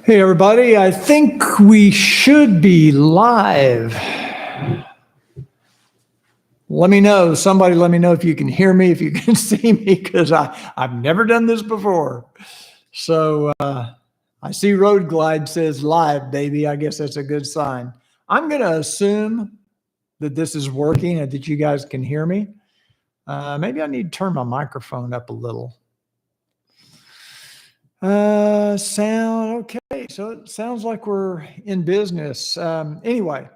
Hey, everybody. I think we should be live. Let me know. Somebody let me know if you can hear me, if you can see me, because I've never done this before. So I see Road Glide says live, baby. I guess that's a good sign. I'm going to assume that this is working and that you guys can hear me. Maybe I need to turn my microphone up a little. Sound okay. So it sounds like we're in business. Anyway,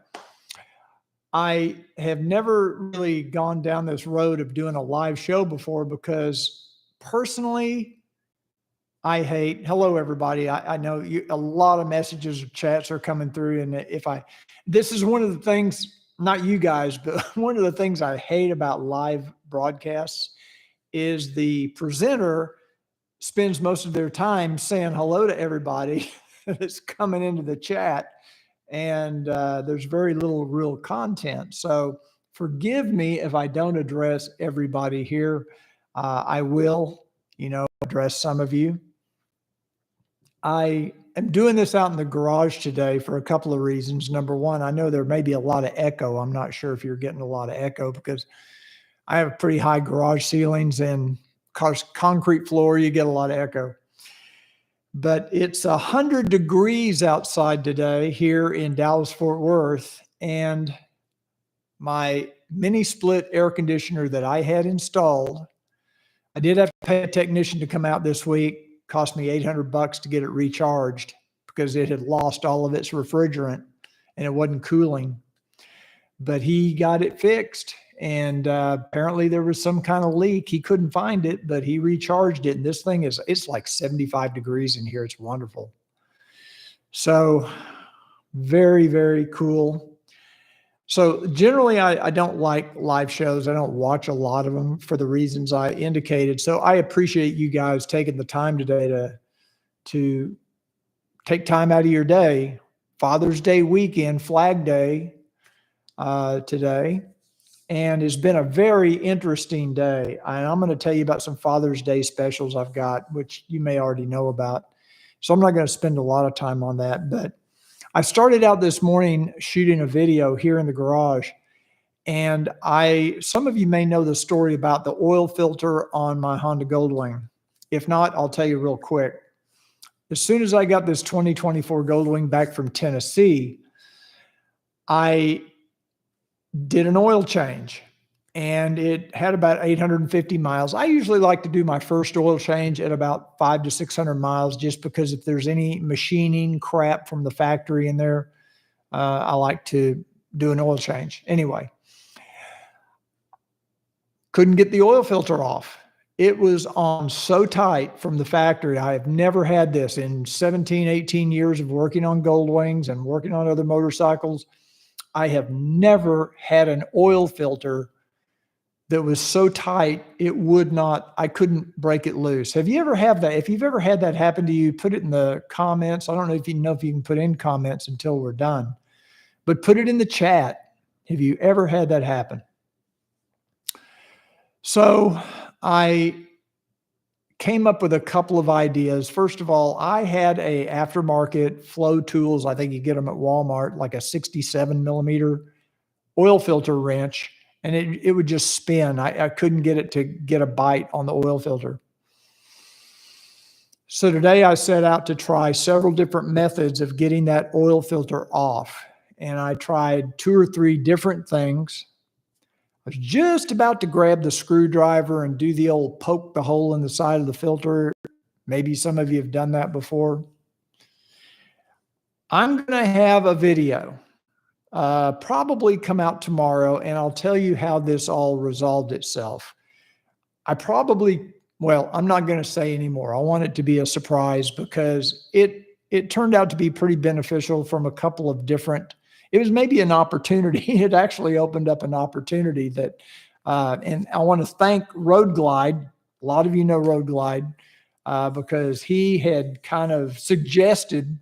I have never really gone down this road of doing a live show before because personally, I hate, hello everybody. I know a lot of messages or chats are coming through. And this is one of the things, not you guys, but one of the things I hate about live broadcasts is the presenter spends most of their time saying hello to everybody that's coming into the chat, and there's very little real content. So forgive me if I don't address everybody here. I will, address some of you. I am doing this out in the garage today for a couple of reasons. Number one, I know there may be a lot of echo. I'm not sure if you're getting a lot of echo because I have pretty high garage ceilings and concrete floor. You get a lot of echo. But it's 100 degrees outside today here in Dallas-Fort Worth, and my mini split air conditioner that I had installed, I did have to pay a technician to come out this week. Cost me $800 to get it recharged because it had lost all of its refrigerant and it wasn't cooling. But he got it fixed, and apparently there was some kind of leak. He couldn't find it, but he recharged it. And this thing it's like 75 degrees in here. It's wonderful. So very, very cool. So generally I don't like live shows. I don't watch a lot of them for the reasons I indicated. So I appreciate you guys taking the time today to take time out of your day. Father's Day weekend, Flag Day today. And it's been a very interesting day. And I'm going to tell you about some Father's Day specials I've got, which you may already know about. So I'm not going to spend a lot of time on that. But I started out this morning shooting a video here in the garage. And some of you may know the story about the oil filter on my Honda Goldwing. If not, I'll tell you real quick. As soon as I got this 2024 Goldwing back from Tennessee, I did an oil change, and it had about 850 miles. I usually like to do my first oil change at about 500 to 600 miles, just because if there's any machining crap from the factory in there, I like to do an oil change. Anyway, couldn't get the oil filter off. It was on so tight from the factory. I have never had this in 17, 18 years of working on Goldwings and working on other motorcycles. I have never had an oil filter that was so tight I couldn't break it loose. Have you ever had that? If you've ever had that happen to you, put it in the comments. I don't know if you can put in comments until we're done, but put it in the chat. Have you ever had that happen? So I came up with a couple of ideas. First of all, I had a aftermarket Flow Tools. I think you get them at Walmart, like a 67 millimeter oil filter wrench, and it would just spin. I couldn't get it to get a bite on the oil filter. So today I set out to try several different methods of getting that oil filter off. And I tried 2 or 3 different things. I was just about to grab the screwdriver and do the old poke the hole in the side of the filter. Maybe some of you have done that before. I'm going to have a video probably come out tomorrow, and I'll tell you how this all resolved itself. I'm not going to say anymore. I want it to be a surprise because it turned out to be pretty beneficial from a couple of different. It was maybe an opportunity. It actually opened up an opportunity that, and I want to thank Road Glide. A lot of you know Road Glide because he had kind of suggested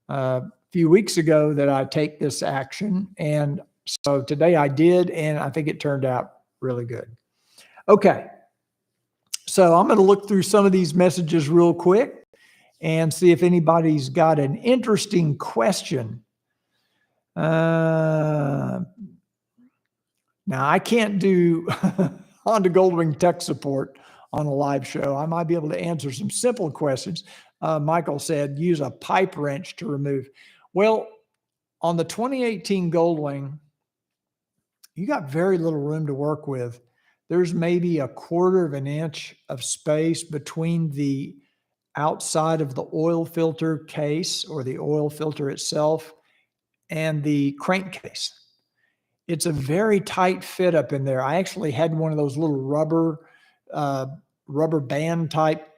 a few weeks ago that I take this action. And so today I did, and I think it turned out really good. Okay. So I'm going to look through some of these messages real quick, and see if anybody's got an interesting question. Now, I can't do Honda Goldwing tech support on a live show. I might be able to answer some simple questions. Michael said, use a pipe wrench to remove. Well, on the 2018 Goldwing, you got very little room to work with. There's maybe 1/4 of an inch of space between the outside of the oil filter case or the oil filter itself and the crankcase. It's a very tight fit up in there. I actually had one of those little rubber band type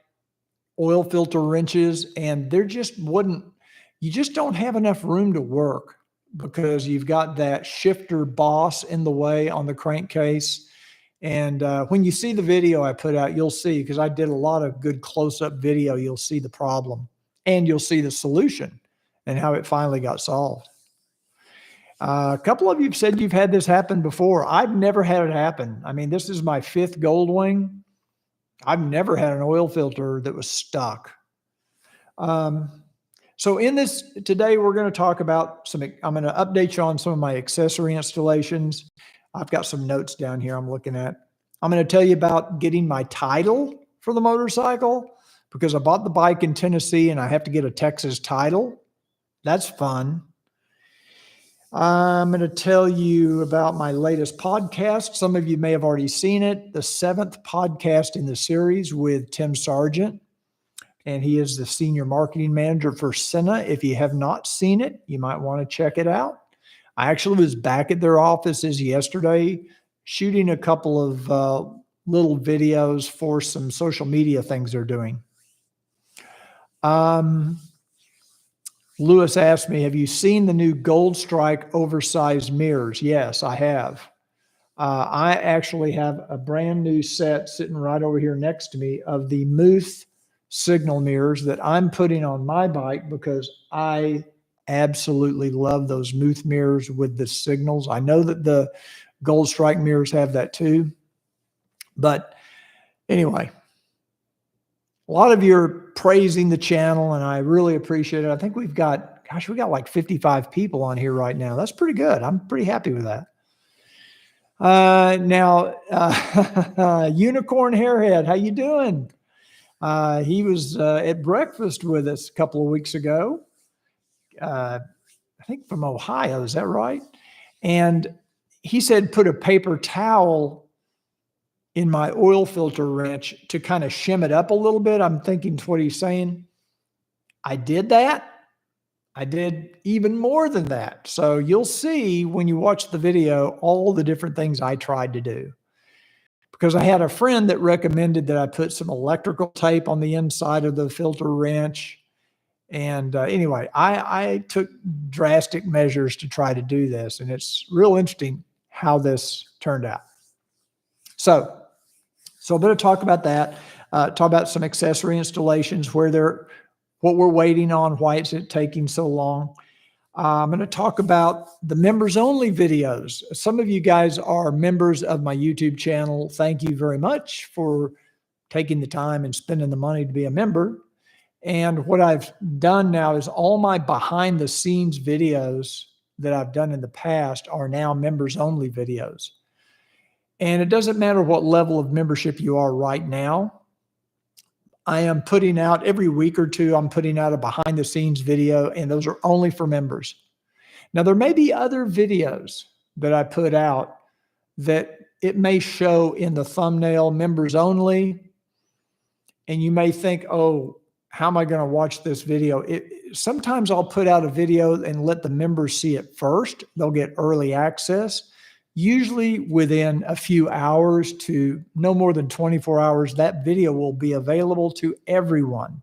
oil filter wrenches, and there just wouldn't, you just don't have enough room to work because you've got that shifter boss in the way on the crankcase. And when you see the video I put out, you'll see, because I did a lot of good close-up video, you'll see the problem and you'll see the solution and how it finally got solved. A couple of you have said you've had this happen before. I've never had it happen. I mean, this is my 5th Goldwing. I've never had an oil filter that was stuck. So in this today, we're going to talk about I'm going to update you on some of my accessory installations. I've got some notes down here I'm looking at. I'm going to tell you about getting my title for the motorcycle because I bought the bike in Tennessee and I have to get a Texas title. That's fun. I'm going to tell you about my latest podcast. Some of you may have already seen it, the 7th podcast in the series with Tim Sargent, and he is the senior marketing manager for Senna. If you have not seen it, you might want to check it out. I actually was back at their offices yesterday shooting a couple of little videos for some social media things they're doing. Lewis asked me, have you seen the new Gold Strike oversized mirrors? Yes, I have. I actually have a brand new set sitting right over here next to me of the Muth signal mirrors that I'm putting on my bike because I absolutely love those Muth mirrors with the signals. I know that the Gold Strike mirrors have that too. But anyway, a lot of you are praising the channel, and I really appreciate it. I think we got like 55 people on here right now. That's pretty good. I'm pretty happy with that. Unicorn Hairhead, how you doing? He was at breakfast with us a couple of weeks ago. I think from Ohio, is that right? And he said, put a paper towel in my oil filter wrench to kind of shim it up a little bit. I'm thinking that's what he's saying. I did that. I did even more than that. So you'll see when you watch the video, all the different things I tried to do. Because I had a friend that recommended that I put some electrical tape on the inside of the filter wrench. And anyway, I took drastic measures to try to do this. And it's real interesting how this turned out. So I'm going to talk about that, talk about some accessory installations, what we're waiting on, why it's taking so long. I'm going to talk about the members only videos. Some of you guys are members of my YouTube channel. Thank you very much for taking the time and spending the money to be a member. And what I've done now is all my behind the scenes videos that I've done in the past are now members only videos. And it doesn't matter what level of membership you are right now. I am putting out every week or two, I'm putting out a behind the scenes video, and those are only for members. Now, there may be other videos that I put out that it may show in the thumbnail members only. And you may think, oh, how am I going to watch this video? Sometimes I'll put out a video and let the members see it first. They'll get early access. Usually within a few hours to no more than 24 hours, that video will be available to everyone.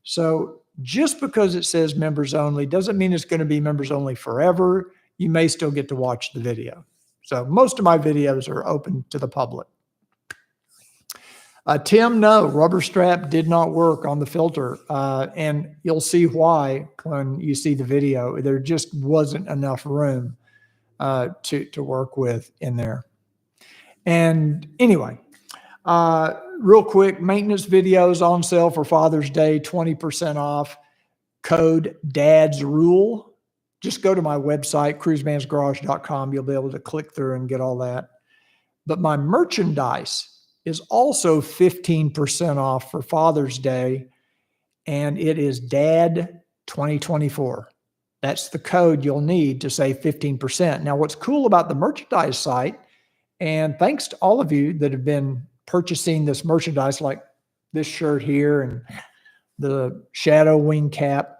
So just because it says members only doesn't mean it's going to be members only forever. You may still get to watch the video. So most of my videos are open to the public. Tim, no, rubber strap did not work on the filter. And you'll see why when you see the video. There just wasn't enough room to work with in there. And anyway, Real quick, maintenance videos on sale for Father's Day, 20% off. Code Dad's Rule. Just go to my website, cruisemansgarage.com. You'll be able to click through and get all that. But my merchandise is also 15% off for Father's Day, and it is Dad 2024. That's the code you'll need to save 15%. Now, what's cool about the merchandise site, and thanks to all of you that have been purchasing this merchandise, like this shirt here and the Shadow Wing cap,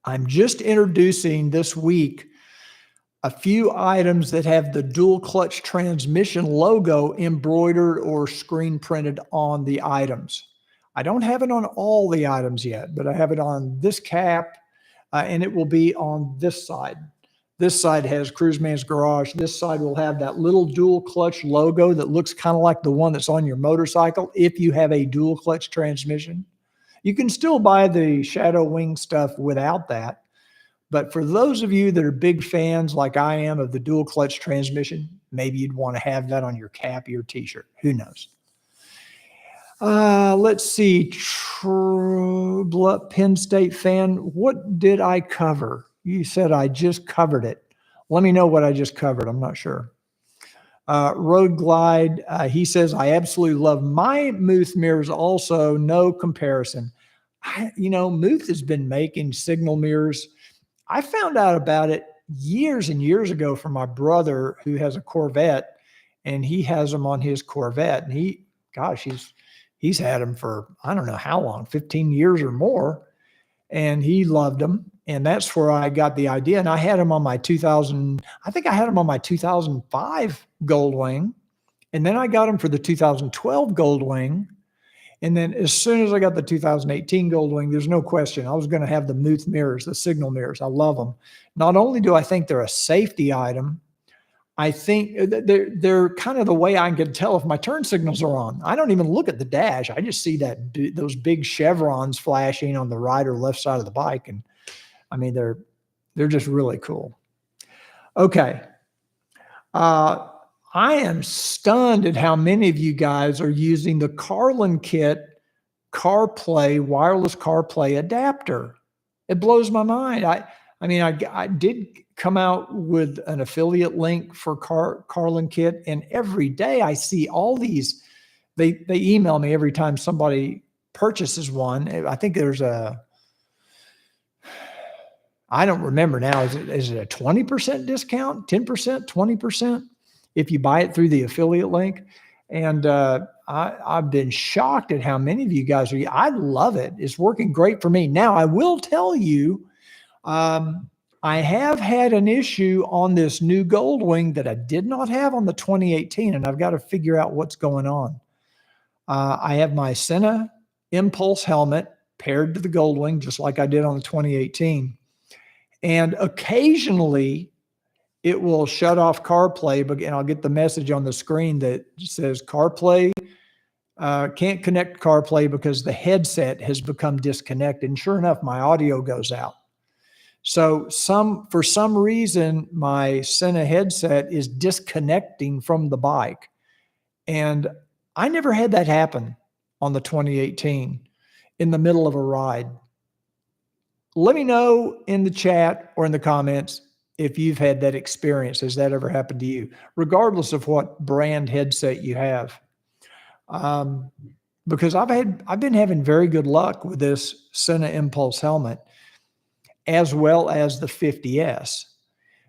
I'm just introducing this week a few items that have the dual clutch transmission logo embroidered or screen printed on the items. I don't have it on all the items yet, but I have it on this cap, and it will be on this side. This side has Cruiseman's Garage. This side will have that little dual clutch logo that looks kind of like the one that's on your motorcycle if you have a dual clutch transmission. You can still buy the Shadow Wing stuff without that. But for those of you that are big fans like I am of the dual clutch transmission, maybe you'd want to have that on your cap or your t-shirt. Who knows? Let's see. Penn State fan. What did I cover? You said I just covered it. Let me know what I just covered. I'm not sure. Road Glide. He says, I absolutely love my Muth mirrors also. No comparison. Muth has been making signal mirrors. I found out about it years and years ago from my brother who has a Corvette, and he has them on his Corvette. And he's had them for, I don't know how long, 15 years or more. And he loved them. And that's where I got the idea. And I had them on my 2005 Goldwing. And then I got them for the 2012 Goldwing. And then as soon as I got the 2018 Goldwing, there's no question I was going to have the Muth mirrors, the signal mirrors. I love them. Not only do I think they're a safety item, I think they're kind of the way I can tell if my turn signals are on. I don't even look at the dash. I just see those big chevrons flashing on the right or left side of the bike. And I mean, they're just really cool. Okay. I am stunned at how many of you guys are using the Carlin Kit CarPlay, wireless CarPlay adapter. It blows my mind. I did come out with an affiliate link for Carlin Kit, and every day I see all these. They email me every time somebody purchases one. I think there's I don't remember now. Is it a 20% discount, 10%, 20%? If you buy it through the affiliate link. And I've been shocked at how many of you guys are. I love it. It's working great for me. Now, I will tell you, I have had an issue on this new Goldwing that I did not have on the 2018, and I've got to figure out what's going on. I have my Senna Impulse helmet paired to the Goldwing, just like I did on the 2018. And occasionally, it will shut off CarPlay, and I'll get the message on the screen that says CarPlay can't connect CarPlay because the headset has become disconnected. And sure enough, my audio goes out. So for some reason, my Senna headset is disconnecting from the bike. And I never had that happen on the 2018 in the middle of a ride. Let me know in the chat or in the comments if you've had that experience. Has that ever happened to you, regardless of what brand headset you have? Because I've been having very good luck with this Senna Impulse helmet, as well as the 50S.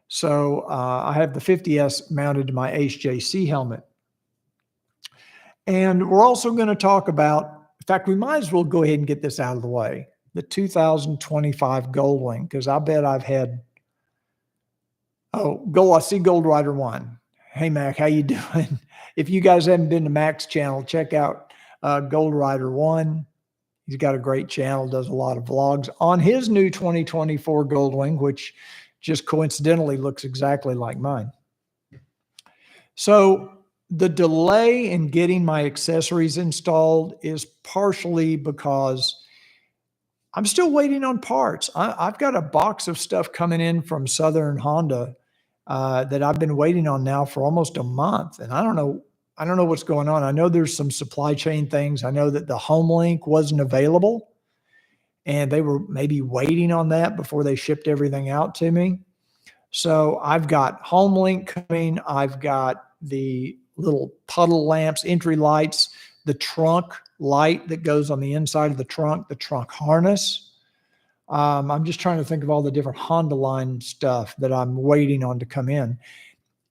So I have the 50S mounted to my HJC helmet. And we're also going to talk about, in fact, we might as well go ahead and get this out of the way, the 2025 Goldwing, because I bet I've had, I see Gold Rider 1. Hey, Mac, how you doing? If you guys haven't been to Mac's channel, check out Gold Rider 1. He's got a great channel, does a lot of vlogs on his new 2024 Goldwing, which just coincidentally looks exactly like mine. So the delay in getting my accessories installed is partially because I'm still waiting on parts. I've got a box of stuff coming in from Southern Honda that I've been waiting on now for almost a month. And I don't know I don't know what's going on. I know there's some supply chain things. I know that the home link wasn't available and they were maybe waiting on that before they shipped everything out to me. So I've got home link coming. I've got the little puddle lamps, entry lights, the trunk light that goes on the inside of the trunk harness. I'm just trying to think of all the different Honda line stuff that I'm waiting on to come in.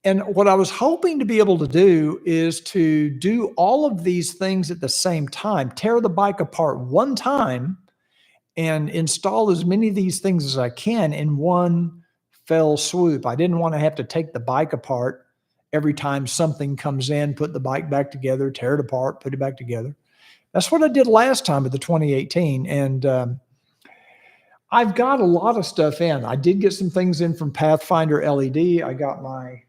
And what I was hoping to be able to do is to do all of these things at the same time, tear the bike apart one time and install as many of these things as I can in one fell swoop. I didn't want to have to take the bike apart every time something comes in, put the bike back together, tear it apart, put it back together. That's what I did last time with the 2018. And I've got a lot of stuff in. I did get some things in from Pathfinder LED. I got my,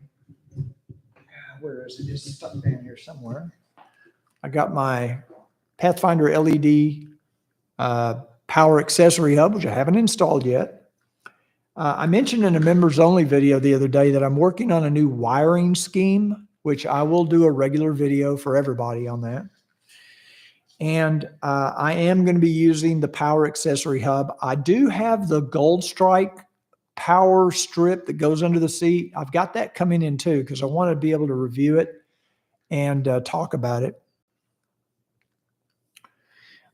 where is it? It's stuck down here somewhere. I got my Pathfinder LED power accessory hub, which I haven't installed yet. I mentioned in a members only video the other day that I'm working on a new wiring scheme, which I will do a regular video for everybody on that. And I am going to be using the power accessory hub. I do have the Gold Strike power strip that goes under the seat. I've got that coming in too, because I want to be able to review it and talk about it.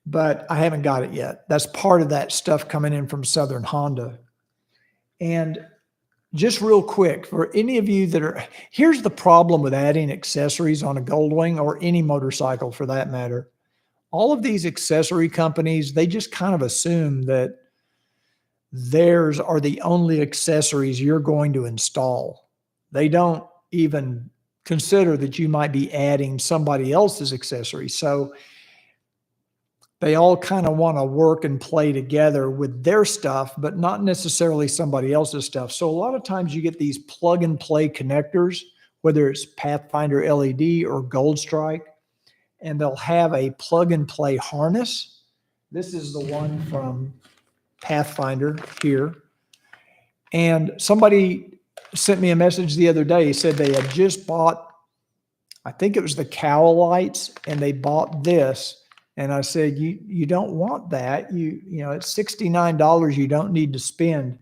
But I haven't got it yet. That's part of that stuff coming in from Southern Honda. And just real quick, for any of you that are, here's the problem with adding accessories on a Goldwing or any motorcycle for that matter. All of these accessory companies, they just kind of assume that theirs are the only accessories you're going to install. They don't even consider that you might be adding somebody else's accessories. So they all kind of want to work and play together with their stuff, but not necessarily somebody else's stuff. So a lot of times you get these plug and play connectors, whether it's Pathfinder LED or Gold Strike, and they'll have a plug and play harness. This is the one from Pathfinder here. And somebody sent me a message the other day. He said they had just bought, I think it was the cowl lights, and they bought this. And I said, you don't want that. You know, it's $69 you don't need to spend.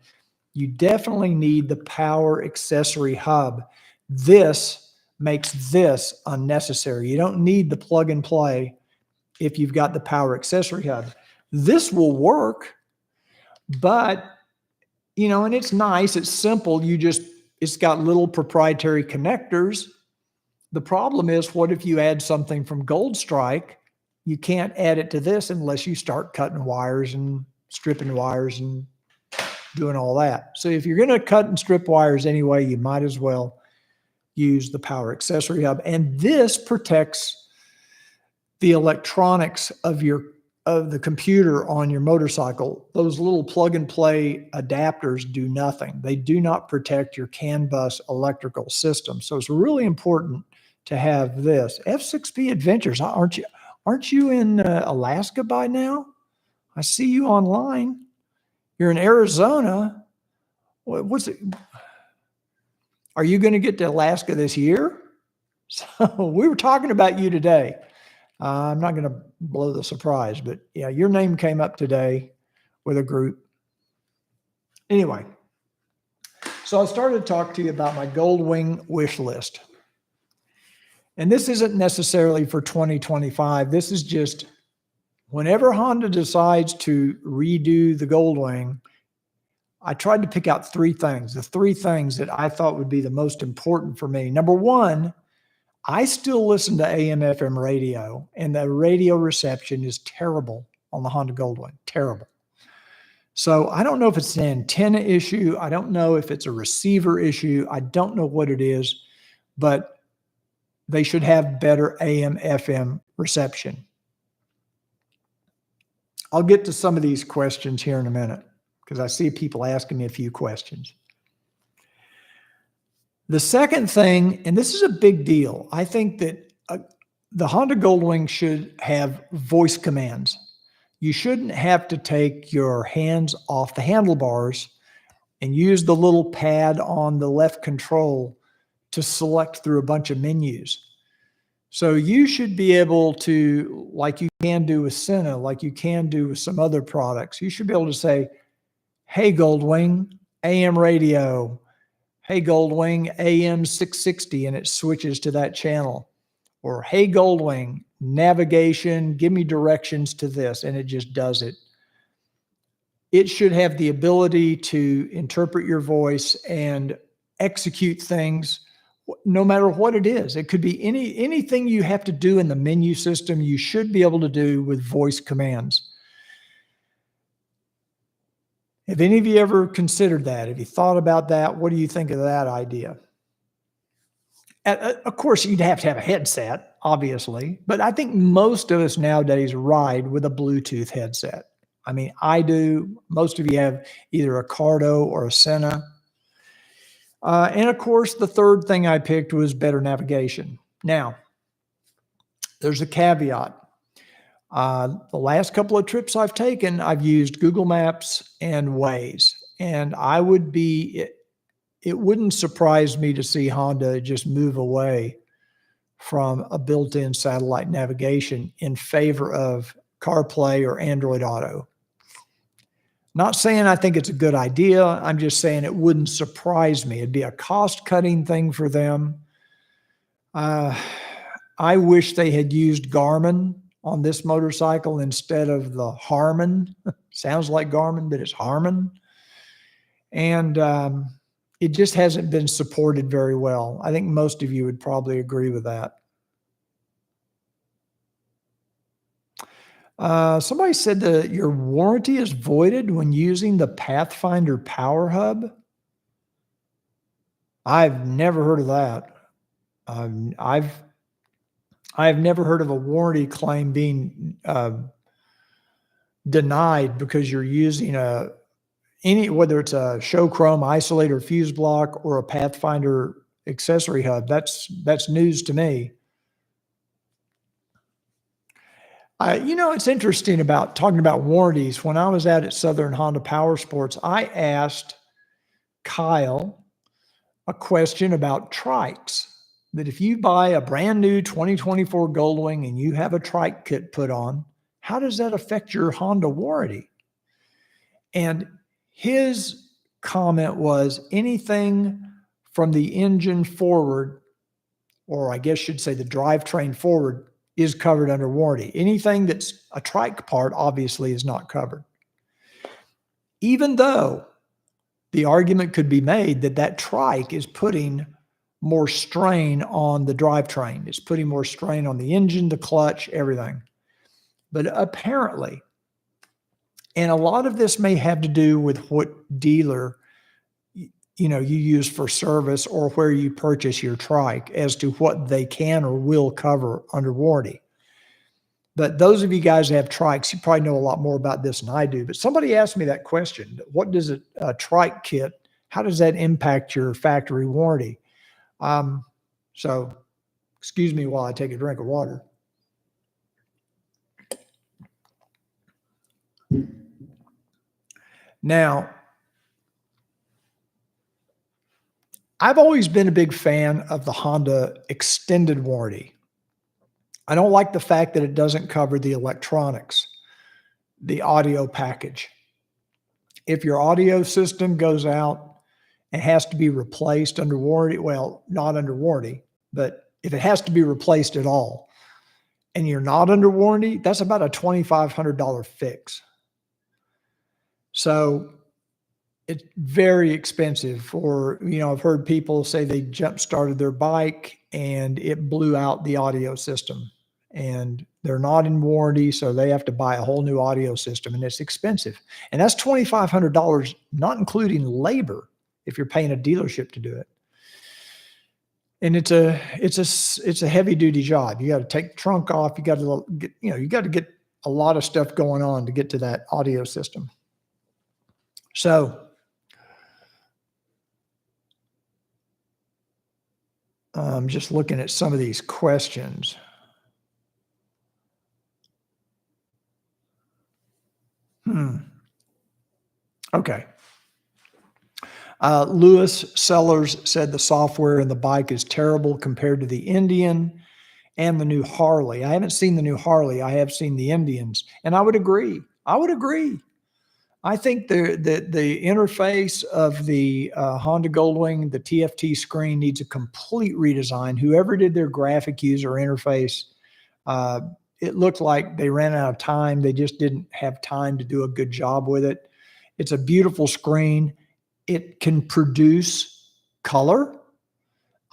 You definitely need the power accessory hub. This makes this unnecessary. You don't need the plug and play if you've got the power accessory hub. This will work, but, you know, and it's nice. It's simple. It's got little proprietary connectors. The problem is, what if you add something from Gold Strike? You can't add it to this unless you start cutting wires and stripping wires and doing all that. So if you're going to cut and strip wires anyway, you might as well use the power accessory hub. And this protects the electronics of the computer on your motorcycle. Those little plug and play adapters do nothing. They do not protect your CAN bus electrical system. So it's really important to have this. F6P Adventures, aren't you in Alaska by now? I see you online. You're in Arizona. What's it? Are you going to get to Alaska this year? So we were talking about you today. I'm not going to blow the surprise, but yeah, your name came up today with a group. Anyway, so I started to talk to you about my Goldwing wish list. And this isn't necessarily for 2025. This is just whenever Honda decides to redo the Goldwing, I tried to pick out three things, the three things that I thought would be the most important for me. Number one, I still listen to AM FM radio, and the radio reception is terrible on the Honda Goldwing, terrible. So I don't know if it's an antenna issue. I don't know if it's a receiver issue. I don't know what it is, but they should have better AM FM reception. I'll get to some of these questions here in a minute because I see people asking me a few questions. The second thing, and this is a big deal, I think that the Honda Goldwing should have voice commands. You shouldn't have to take your hands off the handlebars and use the little pad on the left control to select through a bunch of menus. So you should be able to, like you can do with Senna, like you can do with some other products, you should be able to say, hey, Goldwing, AM radio, hey, Goldwing, AM 660, and it switches to that channel. Or, hey, Goldwing, navigation, give me directions to this, and it just does it. It should have the ability to interpret your voice and execute things no matter what it is. It could be anything you have to do in the menu system, you should be able to do with voice commands. Have any of you ever considered that? Have you thought about that? What do you think of that idea? Of course, you'd have to have a headset, obviously, but I think most of us nowadays ride with a Bluetooth headset. I mean, I do. Most of you have either a Cardo or a Senna. And of course, the third thing I picked was better navigation. Now, there's a caveat. The last couple of trips I've taken, I've used Google Maps and Waze, and it wouldn't surprise me to see Honda just move away from a built-in satellite navigation in favor of CarPlay or Android Auto. Not saying I think it's a good idea. I'm just saying it wouldn't surprise me. It'd be a cost-cutting thing for them. I wish they had used Garmin on this motorcycle instead of the Harman. Sounds like Garmin, but it's Harman. And it just hasn't been supported very well. I think most of you would probably agree with that. Somebody said that your warranty is voided when using the Pathfinder Power Hub. I've never heard of that. I've never heard of a warranty claim being denied because you're using whether it's a show chrome isolator fuse block or a Pathfinder accessory hub. That's news to me. It's interesting about talking about warranties. When I was out at Southern Honda Power Sports, I asked Kyle a question about trikes. That if you buy a brand new 2024 Goldwing and you have a trike kit put on, how does that affect your Honda warranty? And his comment was anything from the engine forward, or I guess should say the drivetrain forward, is covered under warranty. Anything that's a trike part obviously is not covered. Even though the argument could be made that that trike is putting more strain on the drivetrain. It's putting more strain on the engine, the clutch, everything. But apparently, and a lot of this may have to do with what dealer you use for service or where you purchase your trike as to what they can or will cover under warranty. But those of you guys that have trikes, you probably know a lot more about this than I do. But somebody asked me that question. What does a trike kit, how does that impact your factory warranty? So excuse me while I take a drink of water. Now, I've always been a big fan of the Honda extended warranty. I don't like the fact that it doesn't cover the electronics, the audio package. If your audio system goes out and has to be replaced under warranty, well, not under warranty, but if it has to be replaced at all, and you're not under warranty, that's about a $2,500 fix. So it's very expensive. Or, I've heard people say they jump-started their bike and it blew out the audio system. And they're not in warranty, so they have to buy a whole new audio system, and it's expensive. And that's $2,500, not including labor, if you're paying a dealership to do it. And it's a heavy duty job. You got to take the trunk off. You got to get a lot of stuff going on to get to that audio system. So I'm just looking at some of these questions. Okay. Lewis Sellers said the software in the bike is terrible compared to the Indian, and the new Harley. I haven't seen the new Harley. I have seen the Indians, and I would agree. I would agree. I think the interface of the Honda Goldwing, the TFT screen needs a complete redesign. Whoever did their graphic user interface, uh, it looked like they ran out of time. They just didn't have time to do a good job with it. It's a beautiful screen. It can produce color.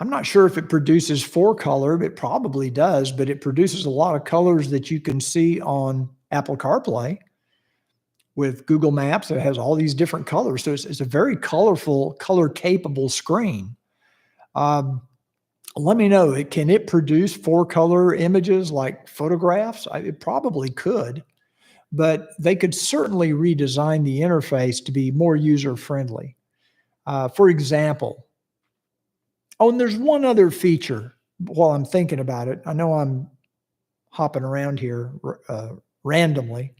I'm not sure if it produces 4-color. It probably does, but it produces a lot of colors that you can see on Apple CarPlay. With Google Maps, it has all these different colors. So it's a very colorful, color-capable screen. Let me know, can it produce 4-color images like photographs? It probably could, but they could certainly redesign the interface to be more user-friendly. For example, and there's one other feature while I'm thinking about it. I know I'm hopping around here randomly,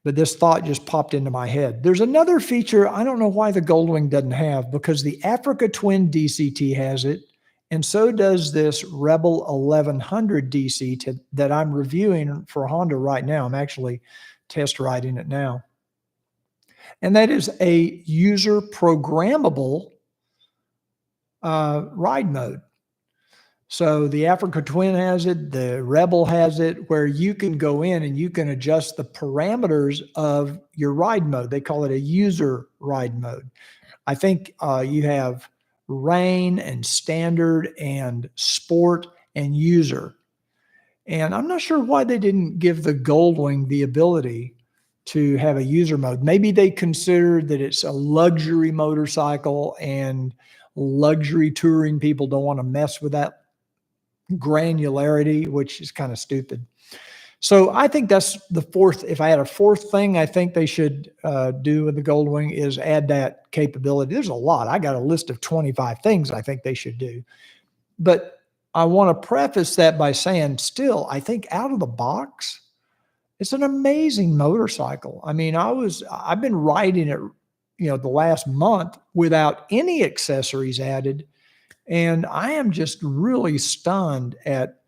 but this thought just popped into my head. There's another feature I don't know why the Goldwing doesn't have, because the Africa Twin DCT has it, and so does this Rebel 1100 DC that I'm reviewing for Honda right now. I'm actually test riding it now. And that is a user programmable ride mode. So the Africa Twin has it, the Rebel has it, where you can go in and you can adjust the parameters of your ride mode. They call it a user ride mode. I think you have rain and standard and sport and user. And I'm not sure why they didn't give the Goldwing the ability to have a user mode. Maybe they considered that it's a luxury motorcycle and luxury touring people don't want to mess with that granularity, which is kind of stupid. So I think that's the fourth. If I had a fourth thing I think they should do with the Goldwing is add that capability. There's a lot. I got a list of 25 things I think they should do. But I want to preface that by saying still, I think out of the box, it's an amazing motorcycle. I mean, I've been riding it, the last month without any accessories added. And I am just really stunned at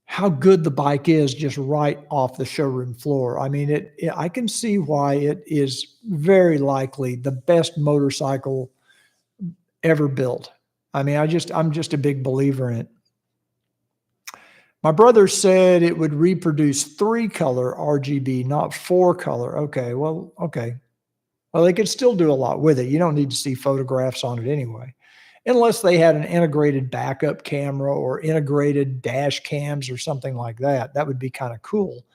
how good the bike is just right off the showroom floor. I mean, I can see why it is very likely the best motorcycle ever built. I mean, I'm just a big believer in it. My brother said it would reproduce 3-color RGB, not 4-color. Okay. Well, they could still do a lot with it. You don't need to see photographs on it anyway, unless they had an integrated backup camera or integrated dash cams or something like that. That would be kind of cool.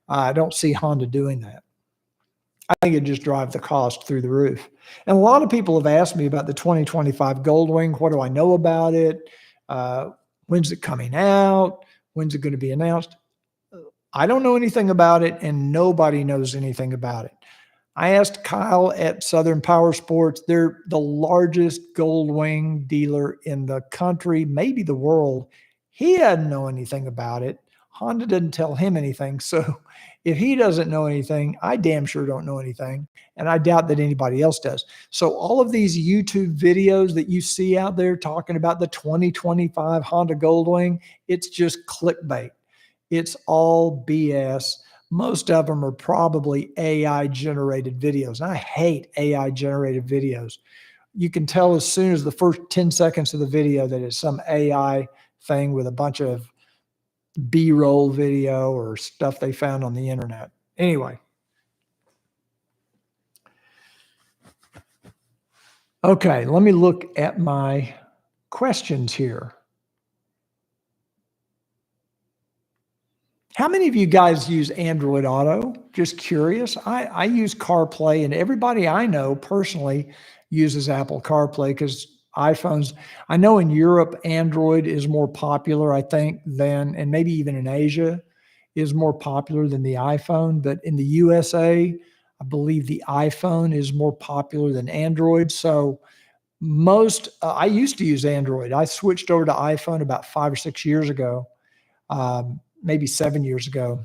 I don't see Honda doing that. I think it'd just drive the cost through the roof. And a lot of people have asked me about the 2025 Goldwing. What do I know about it? When's it coming out? When's it going to be announced? I don't know anything about it, and nobody knows anything about it. I asked Kyle at Southern Power Sports. They're the largest Goldwing dealer in the country, maybe the world. He doesn't know anything about it. Honda didn't tell him anything. So if he doesn't know anything, I damn sure don't know anything. And I doubt that anybody else does. So all of these YouTube videos that you see out there talking about the 2025 Honda Goldwing, it's just clickbait. It's all BS. Most of them are probably AI generated videos. And I hate AI generated videos. You can tell as soon as the first 10 seconds of the video that it's some AI thing with a bunch of B-roll video or stuff they found on the internet. Anyway. Okay, let me look at my questions here. How many of you guys use Android Auto? Just curious. I use CarPlay, and everybody I know personally uses Apple CarPlay because iPhones, I know in Europe, Android is more popular, I think, and maybe even in Asia, is more popular than the iPhone. But in the USA, I believe the iPhone is more popular than Android. So I used to use Android. I switched over to iPhone about 5 or 6 years ago. Maybe 7 years ago.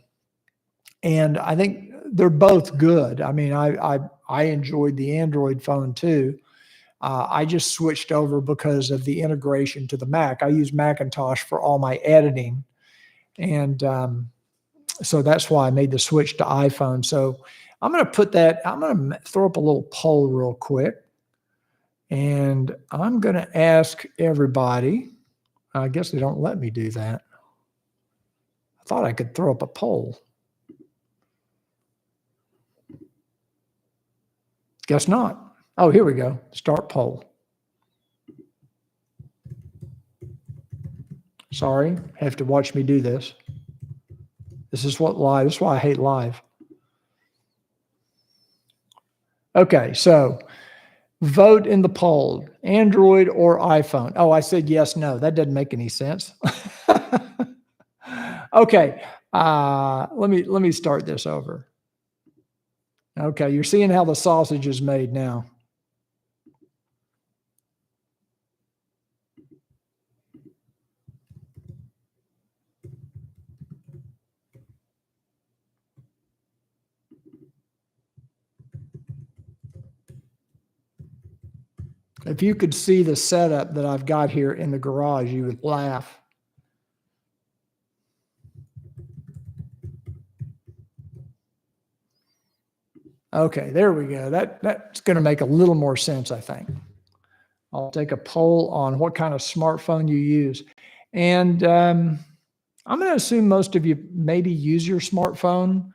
And I think they're both good. I mean, I enjoyed the Android phone too. I just switched over because of the integration to the Mac. I use Macintosh for all my editing. And so that's why I made the switch to iPhone. So I'm going to throw up a little poll real quick. And I'm going to ask everybody. I guess they don't let me do that. I thought I could throw up a poll. Guess not. Oh, here we go. Start poll. Sorry, have to watch me do this. This is why I hate live. Okay, so vote in the poll, Android or iPhone. Oh, I said yes, no. That doesn't make any sense. Okay, let me start this over. Okay, you're seeing how the sausage is made now. If you could see the setup that I've got here in the garage, you would laugh. Okay, there we go. That's going to make a little more sense, I think. I'll take a poll on what kind of smartphone you use. And I'm going to assume most of you maybe use your smartphone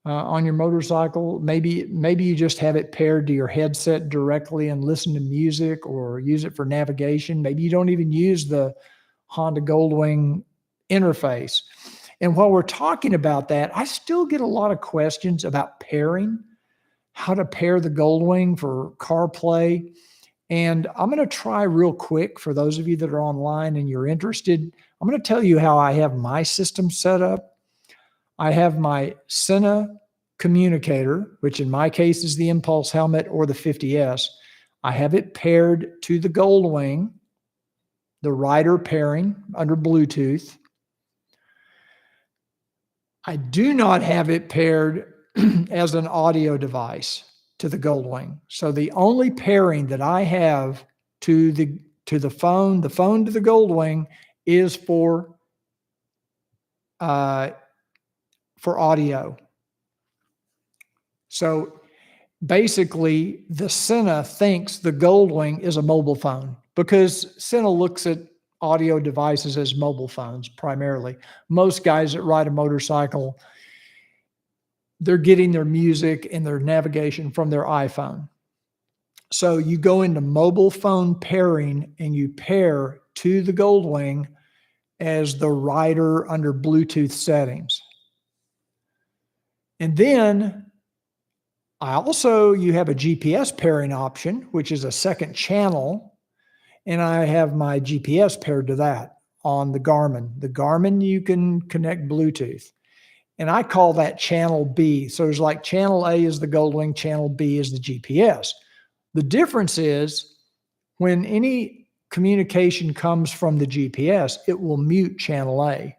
on your motorcycle. Maybe you just have it paired to your headset directly and listen to music or use it for navigation. Maybe you don't even use the Honda Goldwing interface. And while we're talking about that, I still get a lot of questions about pairing, how to pair the Goldwing for CarPlay. And I'm going to try real quick for those of you that are online and you're interested. I'm going to tell you how I have my system set up. I have my Sena communicator, which in my case is the Impulse helmet or the 50S. I have it paired to the Goldwing, the rider pairing under Bluetooth. I do not have it paired as an audio device to the Goldwing. So the only pairing that I have to the phone to the Goldwing is for audio. So basically, the Sena thinks the Goldwing is a mobile phone because Sena looks at audio devices as mobile phones primarily. Most guys that ride a motorcycle, they're getting their music and their navigation from their iPhone. So you go into mobile phone pairing and you pair to the Goldwing as the rider under Bluetooth settings. And then you have a GPS pairing option, which is a second channel. And I have my GPS paired to that on the Garmin. The Garmin, you can connect Bluetooth. And I call that channel B. So there's like channel A is the Goldwing, channel B is the GPS. The difference is when any communication comes from the GPS, it will mute channel A.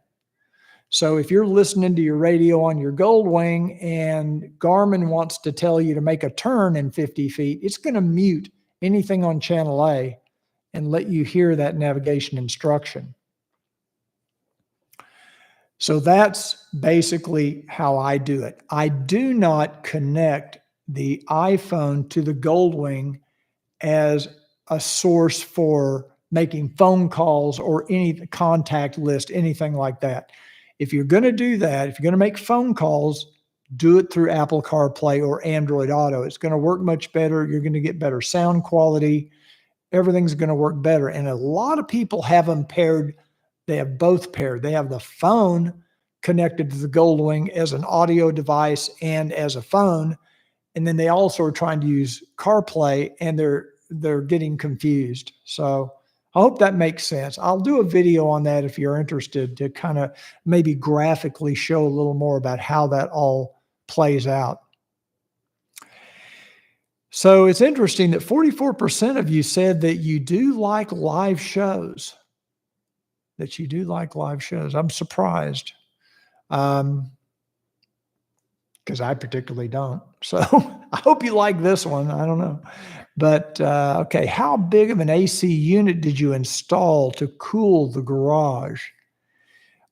So if you're listening to your radio on your Goldwing and Garmin wants to tell you to make a turn in 50 feet, it's going to mute anything on channel A and let you hear that navigation instruction. So that's basically how I do it. I do not connect the iPhone to the Goldwing as a source for making phone calls or any contact list, anything like that. If you're going to do that, if you're going to make phone calls, do it through Apple CarPlay or Android Auto. It's going to work much better. You're going to get better sound quality. Everything's going to work better. And a lot of people have them paired. They have both paired. They have the phone connected to the Goldwing as an audio device and as a phone. And then they also are trying to use CarPlay and they're getting confused. So I hope that makes sense. I'll do a video on that if you're interested to kind of maybe graphically show a little more about how that all plays out. So it's interesting that 44% of you said that you do like live shows. I'm surprised because I particularly don't. So I hope you like this one. I don't know. But okay, how big of an AC unit did you install to cool the garage?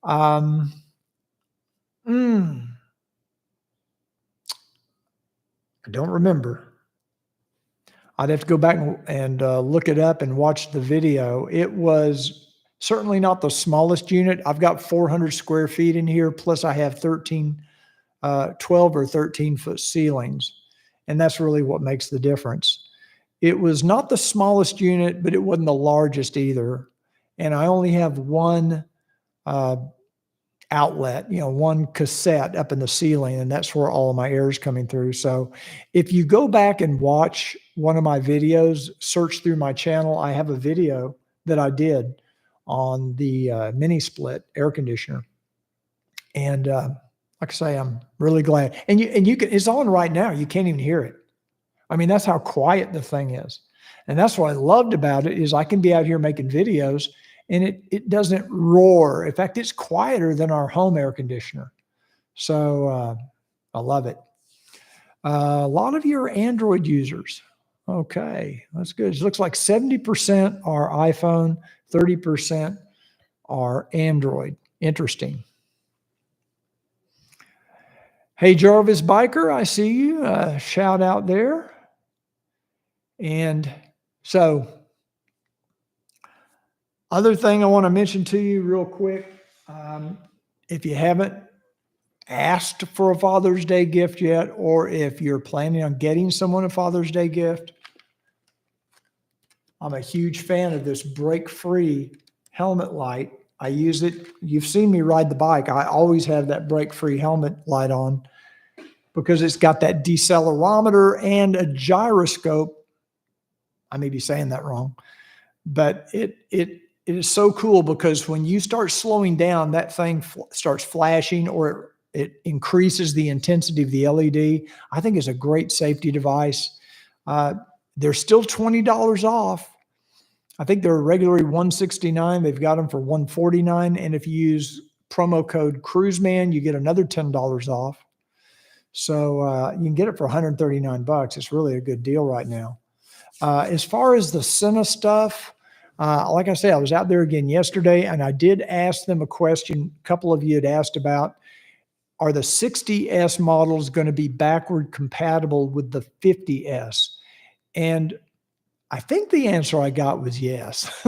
Um, mm, I don't remember. I'd have to go back and look it up and watch the video. It was certainly not the smallest unit. I've got 400 square feet in here, plus I have 12 or 13-foot ceilings. And that's really what makes the difference. It was not the smallest unit, but it wasn't the largest either. And I only have one uh, outlet, one cassette up in the ceiling, and that's where all of my air is coming through. So if you go back and watch one of my videos, search through my channel, I have a video that I did on the mini split air conditioner. And like I say, I'm really glad. And you can, it's on right now. You can't even hear it. I mean, that's how quiet the thing is. And that's what I loved about it is I can be out here making videos and it doesn't roar. In fact, it's quieter than our home air conditioner. So I love it. A lot of you are Android users. Okay, that's good. It looks like 70% are iPhone, 30% are Android. Interesting. Hey, Jarvis Biker, I see you. Shout out there. And so, other thing I want to mention to you real quick, if you haven't asked for a Father's Day gift yet, or if you're planning on getting someone a Father's Day gift, I'm a huge fan of this break-free helmet light. I use it. You've seen me ride the bike. I always have that break-free helmet light on because it's got that decelerometer and a gyroscope. I may be saying that wrong, but it is so cool because when you start slowing down, that thing starts flashing or it increases the intensity of the LED. I think it's a great safety device. They're still $20 off. I think they're regularly $169. They've got them for $149. And if you use promo code Cruiseman, you get another $10 off. So you can get it for $139. It's really a good deal right now. As far as the Senna stuff, like I say, I was out there again yesterday and I did ask them a question. A couple of you had asked about, are the 60S models going to be backward compatible with the 50S? And I think the answer I got was yes.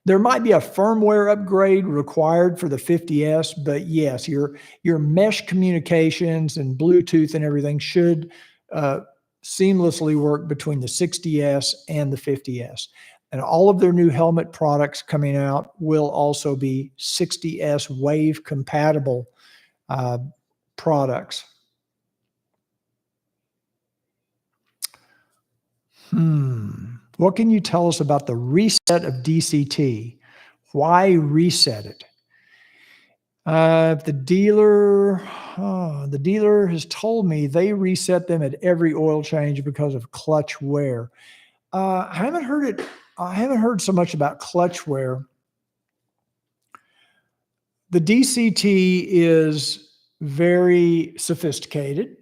There might be a firmware upgrade required for the 50S, but yes, your mesh communications and Bluetooth and everything should seamlessly work between the 60S and the 50S. And all of their new helmet products coming out will also be 60S Wave compatible products. What can you tell us about the reset of DCT? Why reset it? The dealer has told me they reset them at every oil change because of clutch wear. I haven't heard so much about clutch wear. The DCT is very sophisticated,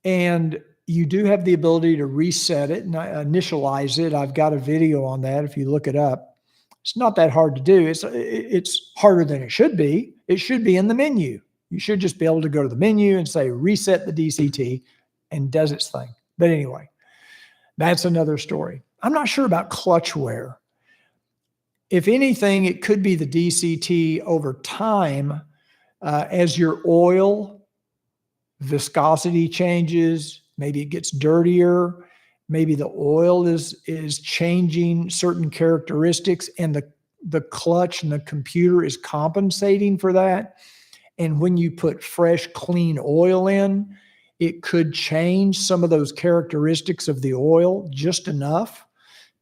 and you do have the ability to reset it and initialize it. I've got a video on that if you look it up. It's not that hard to do. It's harder than it should be. It should be in the menu. You should just be able to go to the menu and say reset the DCT and does its thing. But anyway, that's another story. I'm not sure about clutch wear. If anything, it could be the DCT over time as your oil viscosity changes. Maybe it gets dirtier. Maybe the oil is changing certain characteristics and the clutch and the computer is compensating for that. And when you put fresh, clean oil in, it could change some of those characteristics of the oil just enough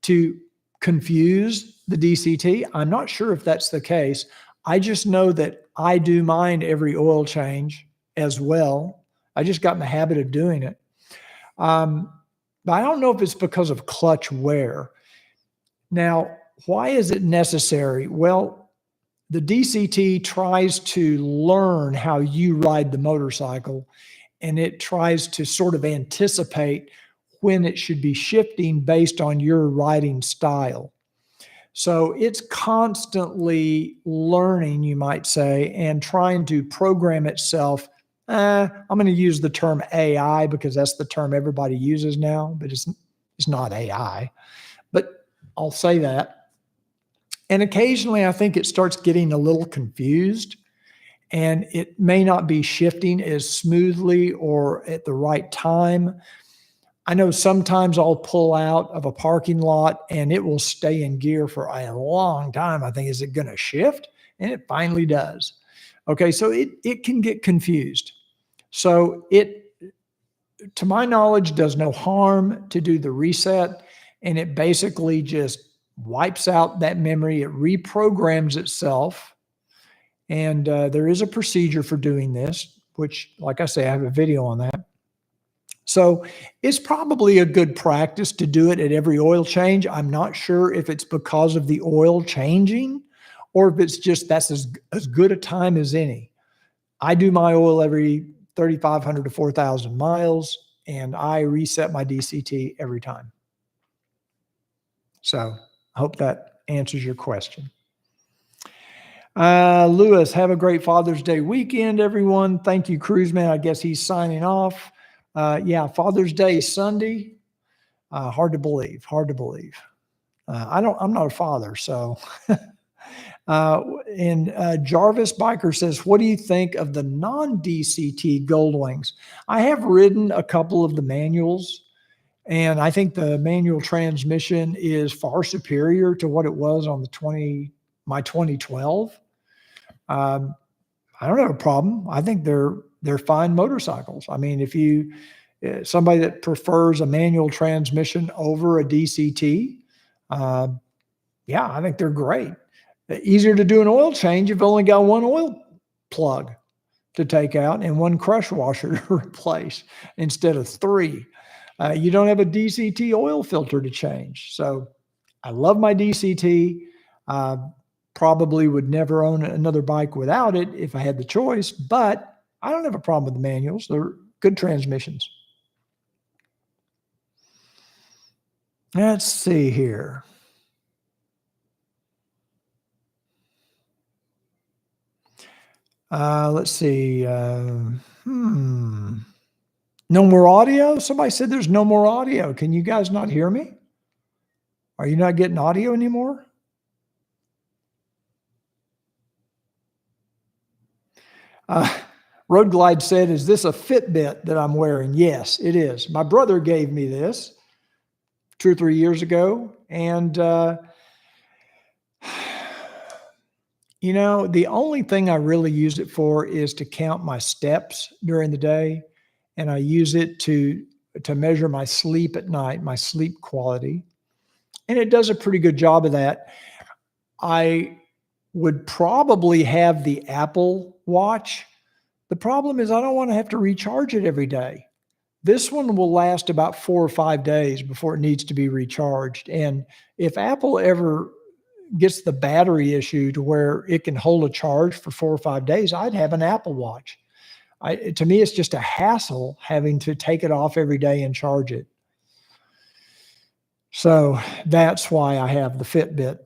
to confuse the DCT. I'm not sure if that's the case. I just know that I do mine every oil change as well. I just got in the habit of doing it. But I don't know if it's because of clutch wear. Now, why is it necessary? Well, the DCT tries to learn how you ride the motorcycle, and it tries to sort of anticipate when it should be shifting based on your riding style. So it's constantly learning, you might say, and trying to program itself. I'm going to use the term AI because that's the term everybody uses now, but it's not AI. But I'll say that. And occasionally I think it starts getting a little confused, and it may not be shifting as smoothly or at the right time. I know sometimes I'll pull out of a parking lot and it will stay in gear for a long time. I think, is it going to shift? And it finally does. Okay, so it can get confused. So it, to my knowledge, does no harm to do the reset, and it basically just wipes out that memory. It reprograms itself, and there is a procedure for doing this, which, like I say, I have a video on that. So it's probably a good practice to do it at every oil change. I'm not sure if it's because of the oil changing or if it's just that's as good a time as any. I do my oil every 3,500 to 4,000 miles, and I reset my DCT every time. So I hope that answers your question. Lewis, have a great Father's Day weekend, everyone. Thank you, Cruiseman. I guess he's signing off. Yeah, Father's Day Sunday. Hard to believe. Hard to believe. I'm not a father, so. And Jarvis Biker says, what do you think of the non-DCT Goldwings? I have ridden a couple of the manuals, and I think the manual transmission is far superior to what it was on my 2012. I don't have a problem. I think they're fine motorcycles. I mean, if you somebody that prefers a manual transmission over a DCT, yeah, I think they're great. Easier to do an oil change. You've only got one oil plug to take out and one crush washer to replace instead of three. You don't have a DCT oil filter to change. So I love my DCT. Probably would never own another bike without it if I had the choice, but I don't have a problem with the manuals. They're good transmissions. Let's see here. Let's see. No more audio? Somebody said there's no more audio. Can you guys not hear me? Are you not getting audio anymore? Road Glide said, is this a Fitbit that I'm wearing? Yes, it is. My brother gave me this 2 or 3 years ago. And, you know, the only thing I really use it for is to count my steps during the day. And I use it to measure my sleep at night, my sleep quality. And it does a pretty good job of that. I would probably have the Apple Watch. The problem is I don't want to have to recharge it every day. This one will last about 4 or 5 days before it needs to be recharged. And if Apple ever gets the battery issue to where it can hold a charge for 4 or 5 days, I'd have an Apple Watch. To me, it's just a hassle having to take it off every day and charge it. So that's why I have the Fitbit.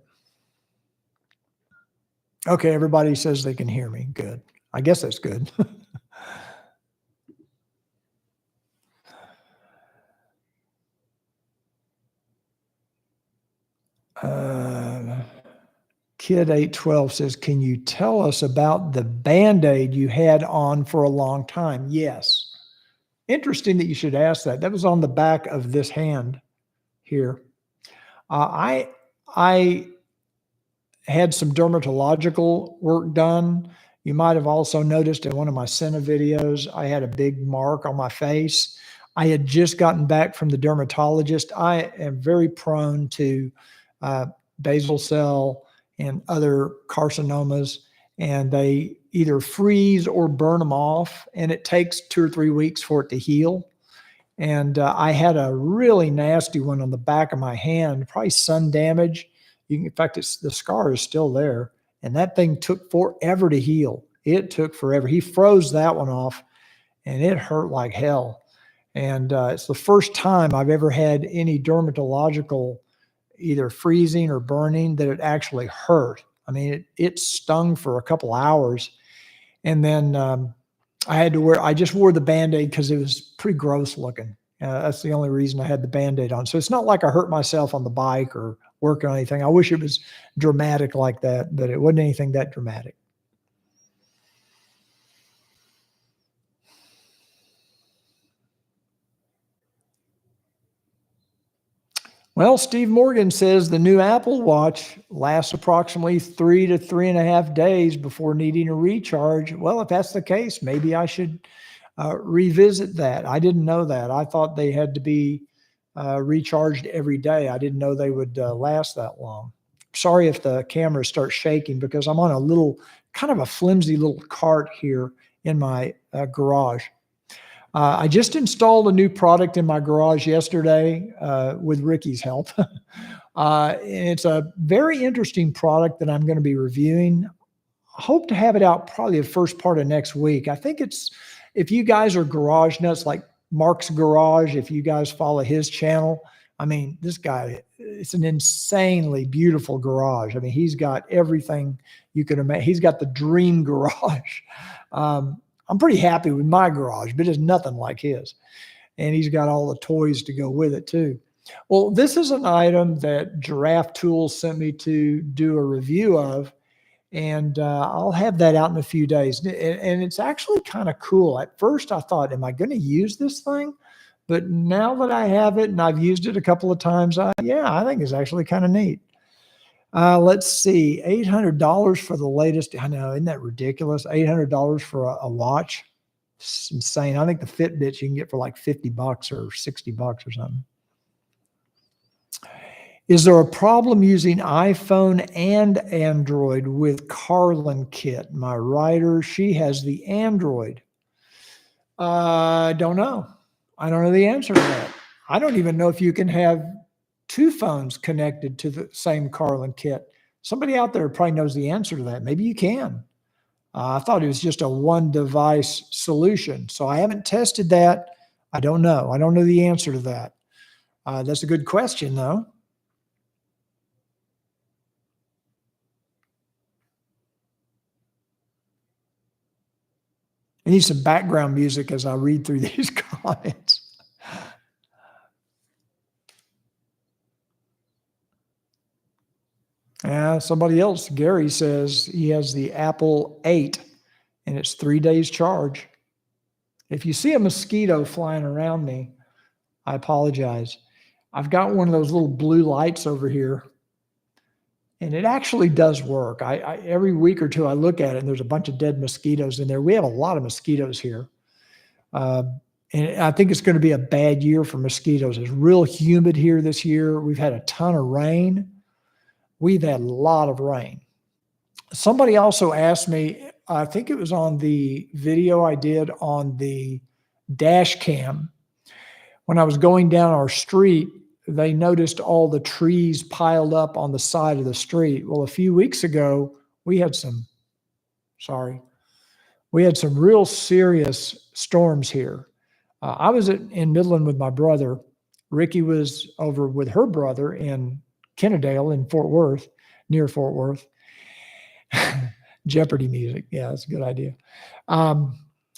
Okay, everybody says they can hear me. Good. I guess that's good. Kid 812 says, can you tell us about the Band-Aid you had on for a long time? Yes. Interesting that you should ask that. That was on the back of this hand here. I had some dermatological work done. You might have also noticed in one of my Senna videos, I had a big mark on my face. I had just gotten back from the dermatologist. I am very prone to basal cell and other carcinomas, and they either freeze or burn them off, and it takes 2 or 3 weeks for it to heal. And I had a really nasty one on the back of my hand, probably sun damage. In fact, the scar is still there. and that thing took forever to heal. It took forever. He froze that one off, and it hurt like hell. And it's the first time I've ever had any dermatological either freezing or burning that it actually hurt. I mean, it stung for a couple hours. And then I just wore the Band-Aid because it was pretty gross looking. That's the only reason I had the Band-Aid on. So it's not like I hurt myself on the bike or working on anything. I wish it was dramatic like that, but it wasn't anything that dramatic. Well, Steve Morgan says the new Apple Watch lasts approximately 3 to 3.5 days before needing a recharge. Well, if that's the case, maybe I should revisit that. I didn't know that. I thought they had to be recharged every day. I didn't know they would last that long. Sorry if the camera starts shaking because I'm on a little, kind of a flimsy little cart here in my garage. I just installed a new product in my garage yesterday with Ricky's help. It's a very interesting product that I'm going to be reviewing. I hope to have it out probably the first part of next week. I think if you guys are garage nuts like Mark's Garage, if you guys follow his channel, I mean, this guy, it's an insanely beautiful garage. I mean, he's got everything you can imagine. He's got the dream garage. I'm pretty happy with my garage, but it's nothing like his. And he's got all the toys to go with it too. Well, this is an item that Giraffe Tools sent me to do a review of, and I'll have that out in a few days. And it's actually kind of cool. At first I thought, am I going to use this thing? But now that I have it and I've used it a couple of times, yeah, I think it's actually kind of neat. Let's see, $800 for the latest. I know, isn't that ridiculous? $800 for a watch. It's insane. I think the Fitbits you can get for like $50 or $60 or something. Is there a problem using iPhone and Android with Carlin Kit? My writer, she has the Android. Don't know. I don't know the answer to that. I don't even know if you can have two phones connected to the same Carlin Kit. Somebody out there probably knows the answer to that. Maybe you can. I thought it was just a one device solution. So I haven't tested that. I don't know. I don't know the answer to that. That's a good question though. I need some background music as I read through these comments. Somebody else, Gary, says he has the Apple 8 and it's 3 days charge. If you see a mosquito flying around me, I apologize. I've got one of those little blue lights over here and it actually does work. Every week or two I look at it and there's a bunch of dead mosquitoes in there. We have a lot of mosquitoes here. And I think it's going to be a bad year for mosquitoes. It's real humid here this year. We've had a ton of rain. We've had a lot of rain. Somebody also asked me, I think it was on the video I did on the dash cam. When I was going down our street, they noticed all the trees piled up on the side of the street. Well, a few weeks ago, we had some real serious storms here. I was in Midland with my brother. Ricky was over with her brother in Kennedale in Fort Worth, near Fort Worth. Jeopardy music. Yeah, that's a good idea.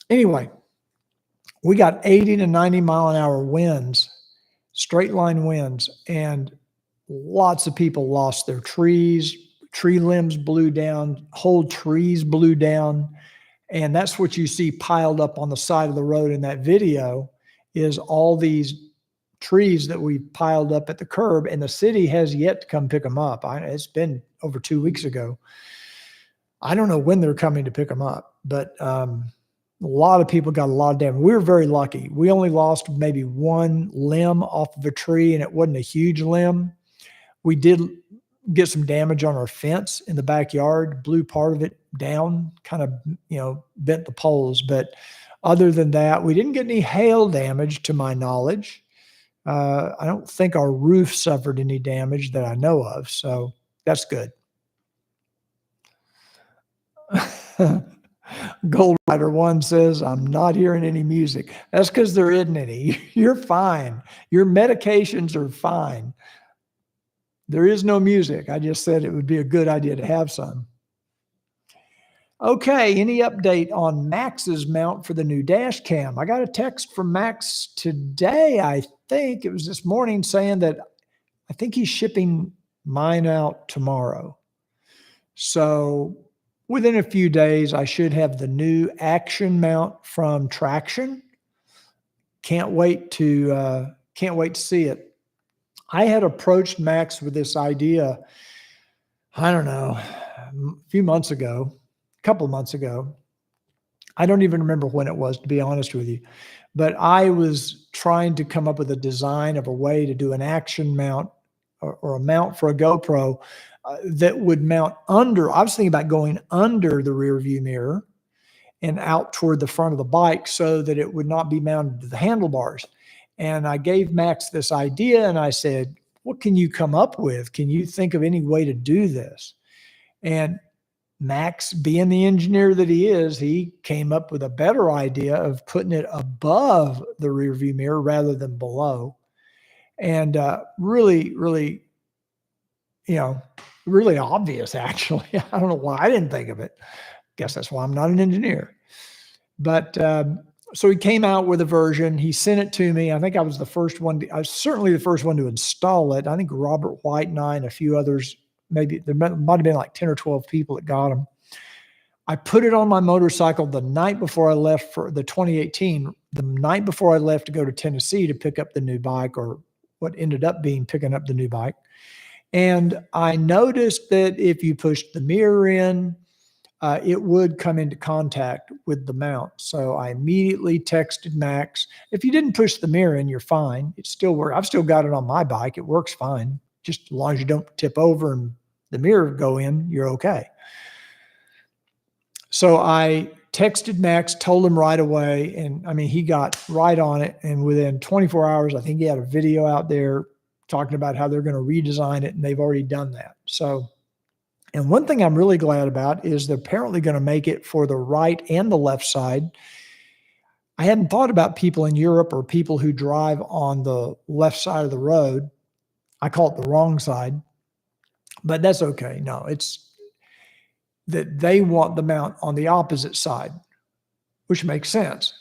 Anyway, we got 80 to 90 mile an hour winds, straight line winds, and lots of people lost their trees. Tree limbs blew down, whole trees blew down. And that's what you see piled up on the side of the road in that video is all these trees that we piled up at the curb, and the city has yet to come pick them up. It's been over 2 weeks ago. I don't know when they're coming to pick them up, but a lot of people got a lot of damage. We were very lucky. We only lost maybe one limb off of a tree, and it wasn't a huge limb. We did get some damage on our fence in the backyard, blew part of it down, kind of, bent the poles. But other than that, we didn't get any hail damage to my knowledge. I don't think our roof suffered any damage that I know of. So that's good. Gold Rider 1 says, I'm not hearing any music. That's because there isn't any. You're fine. Your medications are fine. There is no music. I just said it would be a good idea to have some. Okay, any update on Max's mount for the new dash cam? I got a text from Max today, I think. It was this morning saying that I think he's shipping mine out tomorrow. So within a few days, I should have the new action mount from Traction. Can't wait to see it. I had approached Max with this idea, I don't know, a few months ago, a couple months ago. I don't even remember when it was, to be honest with you. But I was trying to come up with a design of a way to do an action mount or a mount for a GoPro that would mount under. I was thinking about going under the rear view mirror and out toward the front of the bike so that it would not be mounted to the handlebars. And I gave Max this idea and I said, what can you come up with? Can you think of any way to do this? And Max, being the engineer that he is, he came up with a better idea of putting it above the rear view mirror rather than below. And really, really obvious, actually. I don't know why I didn't think of it. Guess that's why I'm not an engineer. But so he came out with a version. He sent it to me. I think I was the first one. I was certainly the first one to install it. I think Robert White and I and a few others, maybe there might have been like 10 or 12 people that got them. I put it on my motorcycle the night before I left for the 2018, the night before I left to go to Tennessee to pick up the new bike, or what ended up being picking up the new bike. And I noticed that if you pushed the mirror in, it would come into contact with the mount. So I immediately texted Max. If you didn't push the mirror in, you're fine. It still works. I've still got it on my bike. It works fine. Just as long as you don't tip over and the mirror go in, you're okay. So I texted Max, told him right away. And I mean, he got right on it. And within 24 hours, I think he had a video out there talking about how they're going to redesign it. And they've already done that. So, and one thing I'm really glad about is they're apparently going to make it for the right and the left side. I hadn't thought about people in Europe or people who drive on the left side of the road. I call it the wrong side, but that's okay. No, it's that they want the mount on the opposite side, which makes sense.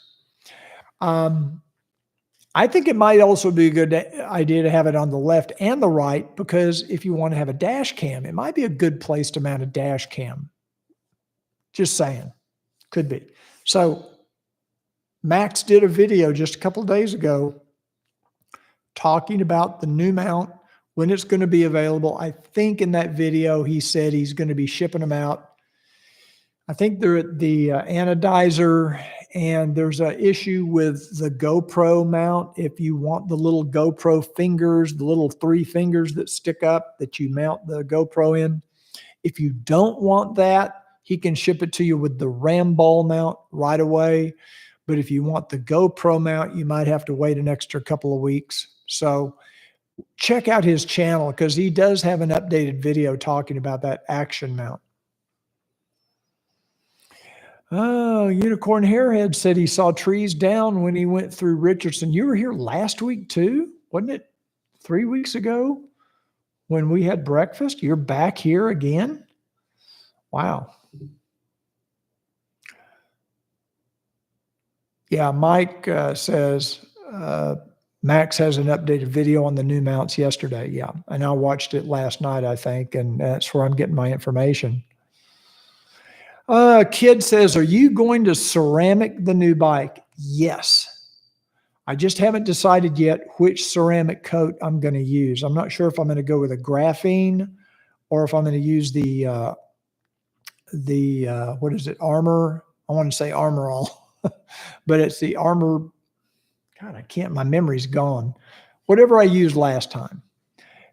I think it might also be a good idea to have it on the left and the right, because if you want to have a dash cam, it might be a good place to mount a dash cam. Just saying. Could be. So Max did a video just a couple of days ago talking about the new mount, when it's going to be available. I think in that video, he said he's going to be shipping them out. I think they're at the anodizer, and there's an issue with the GoPro mount. If you want the little GoPro fingers, the little 3 fingers that stick up that you mount the GoPro in, if you don't want that, he can ship it to you with the ram ball mount right away. But if you want the GoPro mount, you might have to wait an extra couple of weeks. So check out his channel, because he does have an updated video talking about that action mount. Oh, Unicorn Hairhead said he saw trees down when he went through Richardson. You were here last week too, wasn't it? 3 weeks ago when we had breakfast. You're back here again? Wow. Yeah, Mike says Max has an updated video on the new mounts yesterday. Yeah, and I watched it last night, I think, and that's where I'm getting my information. Kid says, are you going to ceramic the new bike? Yes. I just haven't decided yet which ceramic coat I'm going to use. I'm not sure if I'm going to go with a graphene or if I'm going to use the what is it? Armor. I want to say Armor All, but it's the Armor. God, I can't, my memory's gone. Whatever I used last time.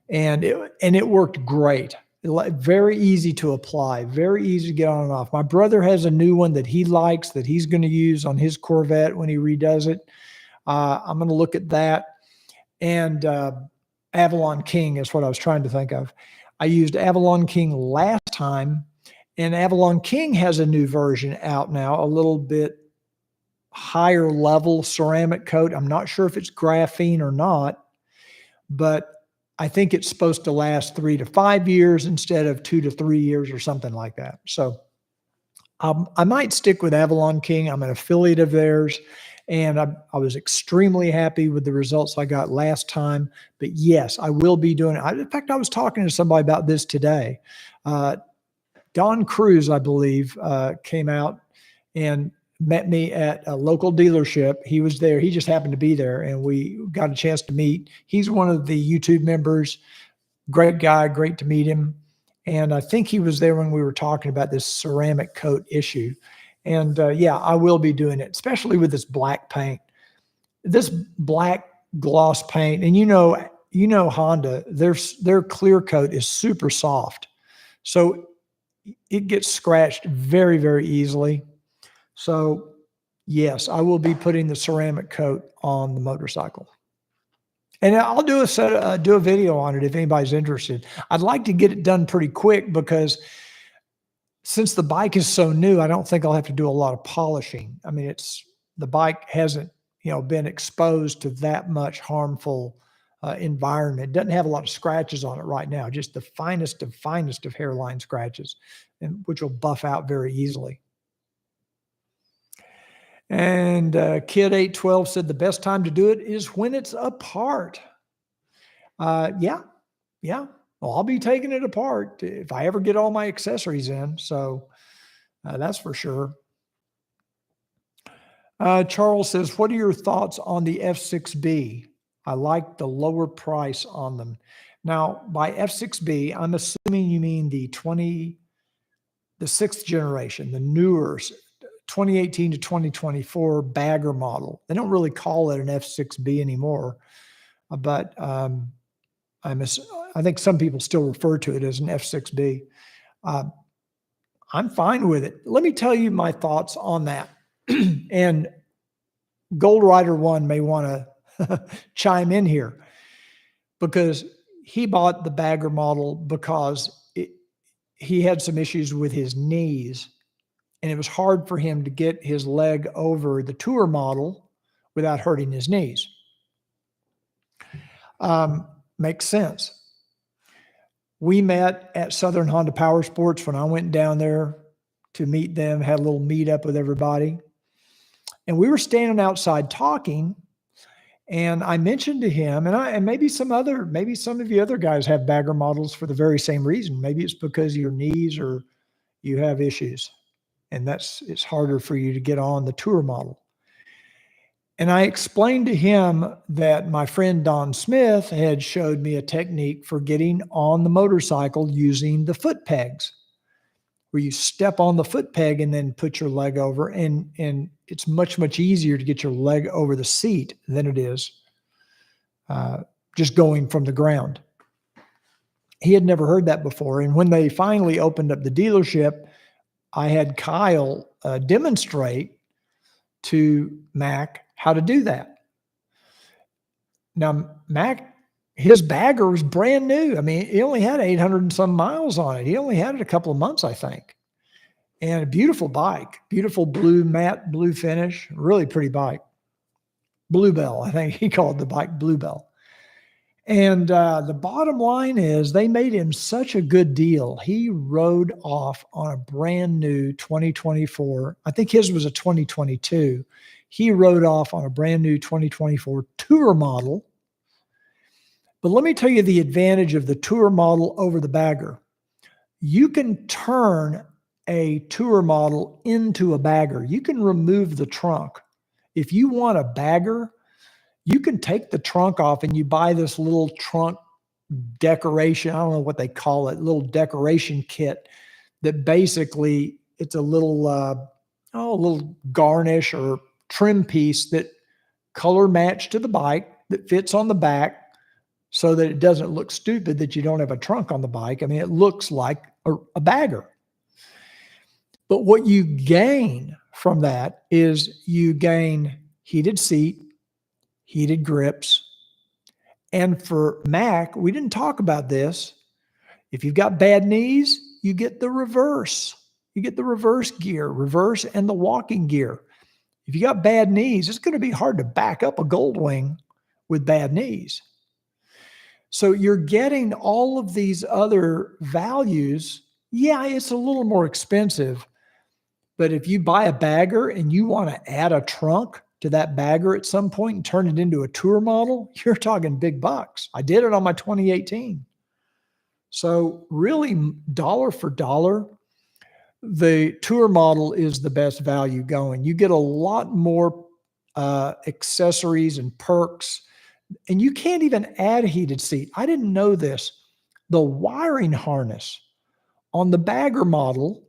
And it worked great. Very easy to apply, very easy to get on and off. My brother has a new one that he likes that he's going to use on his Corvette when he redoes it. I'm going to look at that. And Avalon King is what I was trying to think of. I used Avalon King last time, And Avalon King has a new version out now, a little bit higher level ceramic coat. I'm not sure if it's graphene or not, but I think it's supposed to last 3 to 5 years instead of 2 to 3 years or something like that. So I might stick with Avalon King. I'm an affiliate of theirs, and I was extremely happy with the results I got last time. But yes, I will be doing it. In fact, I was talking to somebody about this today. Don Cruz, I believe, came out and met me at a local dealership. He was there. He just happened to be there, and we got a chance to meet. He's one of the YouTube members. Great guy. Great to meet him. And I think he was there when we were talking about this ceramic coat issue. And yeah, I will be doing it, especially with this black paint. This black gloss paint, and you know Honda, their clear coat is super soft. So it gets scratched very, very easily. So yes, I will be putting the ceramic coat on the motorcycle. And I'll do a video on it if anybody's interested. I'd like to get it done pretty quick because since the bike is so new, I don't think I'll have to do a lot of polishing. I mean, the bike hasn't, been exposed to that much harmful environment. It doesn't have a lot of scratches on it right now, just the finest of hairline scratches, and which will buff out very easily. And Kid 812 said the best time to do it is when it's apart. Yeah. Well, I'll be taking it apart if I ever get all my accessories in. So that's for sure. Charles says, what are your thoughts on the F6B? I like the lower price on them. Now, by F6B, I'm assuming you mean the 6th generation, the newer 2018 to 2024 bagger model. They don't really call it an F6B anymore, but I think some people still refer to it as an F6B. I'm fine with it. Let me tell you my thoughts on that. And Gold Rider 1 may want to chime in here because he bought the bagger model because he had some issues with his knees, and it was hard for him to get his leg over the tour model without hurting his knees. Makes sense. We met at Southern Honda Power Sports when I went down there to meet them, had a little meetup with everybody. And we were standing outside talking, and I mentioned to him, and maybe some of you other guys have bagger models for the very same reason. Maybe it's because of your knees or you have issues, and it's harder for you to get on the tour model. And I explained to him that my friend Don Smith had showed me a technique for getting on the motorcycle using the foot pegs, where you step on the foot peg and then put your leg over. And it's much, much easier to get your leg over the seat than it is just going from the ground. He had never heard that before. And when they finally opened up the dealership, I had Kyle demonstrate to Mac how to do that. Now, Mac, his bagger was brand new. I mean, he only had 800 and some miles on it. He only had it a couple of months, I think. And a beautiful bike, beautiful matte blue finish, really pretty bike. Bluebell, I think he called the bike Bluebell. And the bottom line is they made him such a good deal. He rode off on a brand new 2024. I think his was a 2022. He rode off on a brand new 2024 tour model. But let me tell you the advantage of the tour model over the bagger. You can turn a tour model into a bagger. You can remove the trunk. If you want a bagger, you can take the trunk off and you buy this little trunk decoration. I don't know what they call it, little decoration kit that basically it's a little garnish or trim piece that color match to the bike that fits on the back so that it doesn't look stupid that you don't have a trunk on the bike. I mean, it looks like a bagger. But what you gain from that is you gain heated seat, heated grips. And for Mac, we didn't talk about this. If you've got bad knees, you get the reverse. You get the reverse gear, reverse and the walking gear. If you got bad knees, it's going to be hard to back up a Goldwing with bad knees. So you're getting all of these other values. Yeah, it's a little more expensive, but if you buy a bagger and you want to add a trunk to that bagger at some point and turn it into a tour model, you're talking big bucks. I did it on my 2018. So really, dollar for dollar, the tour model is the best value going. You get a lot more accessories and perks, and you can't even add a heated seat. I didn't know this. The wiring harness on the bagger model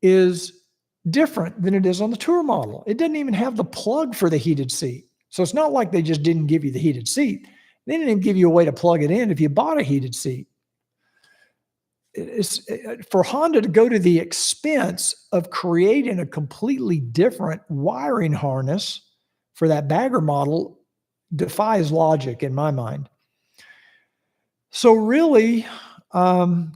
is different than it is on the tour model. It doesn't even have the plug for the heated seat. So it's not like they just didn't give you the heated seat. They didn't even give you a way to plug it in if you bought a heated seat. It's for Honda to go to the expense of creating a completely different wiring harness for that bagger model defies logic in my mind. So really, Gold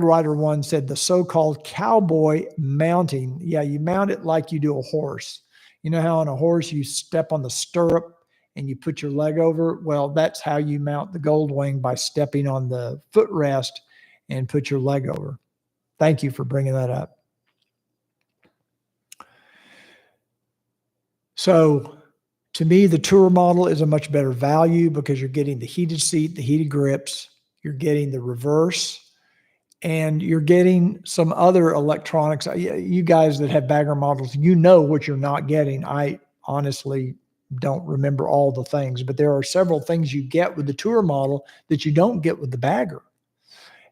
Rider 1 said the so-called cowboy mounting. Yeah, you mount it like you do a horse. You know how on a horse you step on the stirrup and you put your leg over? Well, that's how you mount the Goldwing, by stepping on the footrest and put your leg over. Thank you for bringing that up. So to me, the tour model is a much better value because you're getting the heated seat, the heated grips, you're getting the reverse, and you're getting some other electronics. You guys that have bagger models, you know what you're not getting. I honestly don't remember all the things, but there are several things you get with the tour model that you don't get with the bagger.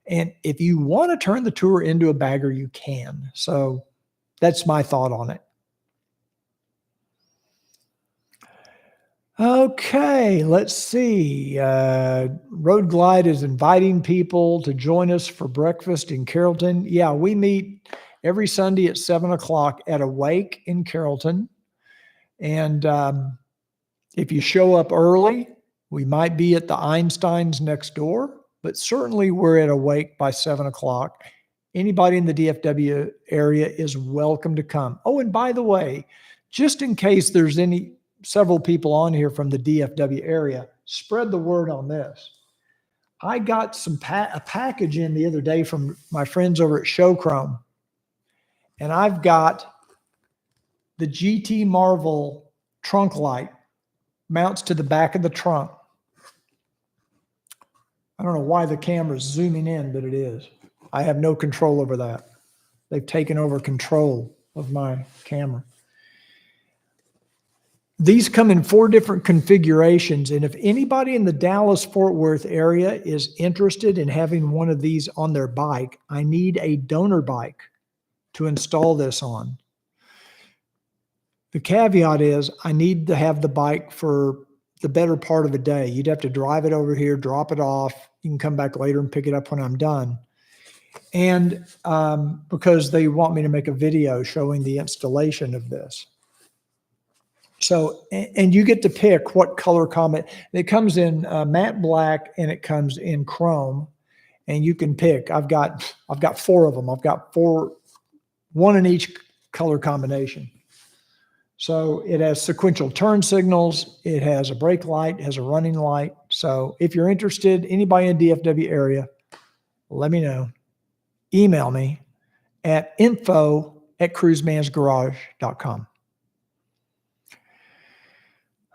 And if you want to turn the tour into a bagger, you can. So that's my thought on it. Okay, let's see. Road Glide is inviting people to join us for breakfast in Carrollton. Yeah, we meet every Sunday at 7 o'clock at a wake in Carrollton. And if you show up early, we might be at the Einsteins next door, but certainly we're at a wake by 7 o'clock. Anybody in the DFW area is welcome to come. Oh, and by the way, just in case there's several people on here from the DFW area, spread the word on this. I got a package in the other day from my friends over at Showchrome, and I've got the GT Marvel trunk light, mounts to the back of the trunk. I don't know why the camera's zooming in, but it is. I have no control over that. They've taken over control of my camera. These come in 4 different configurations, and if anybody in the Dallas-Fort Worth area is interested in having one of these on their bike, I need a donor bike to install this on. The caveat is I need to have the bike for the better part of a day. You'd have to drive it over here, drop it off. You can come back later and pick it up when I'm done. And because they want me to make a video showing the installation of this. So, and you get to pick what color combination. It comes in matte black and it comes in chrome, and you can pick. I've got 4 of them. I've got 4, 1 in each color combination. So it has sequential turn signals. It has a brake light, has a running light. So if you're interested, anybody in the DFW area, let me know. Email me at info@cruisemansgarage.com.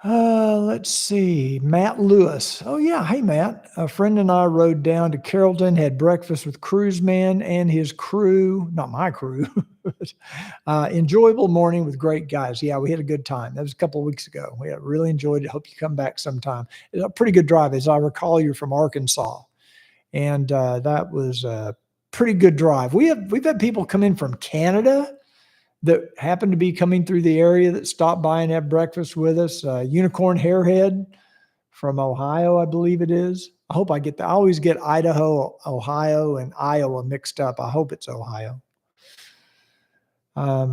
Let's see. Matt Lewis. Oh, yeah. Hey, Matt. A friend and I rode down to Carrollton, had breakfast with Cruiseman and his crew. Not my crew. Enjoyable morning with great guys. Yeah, we had a good time. That was a couple of weeks ago. We really enjoyed it. Hope you come back sometime. It's a pretty good drive. As I recall, you're from Arkansas. And that was a pretty good drive. We've had people come in from Canada that happened to be coming through the area that stopped by and had breakfast with us. Unicorn Hairhead from Ohio, I believe it is. I hope I get that. I always get Idaho, Ohio, and Iowa mixed up. I hope it's Ohio. But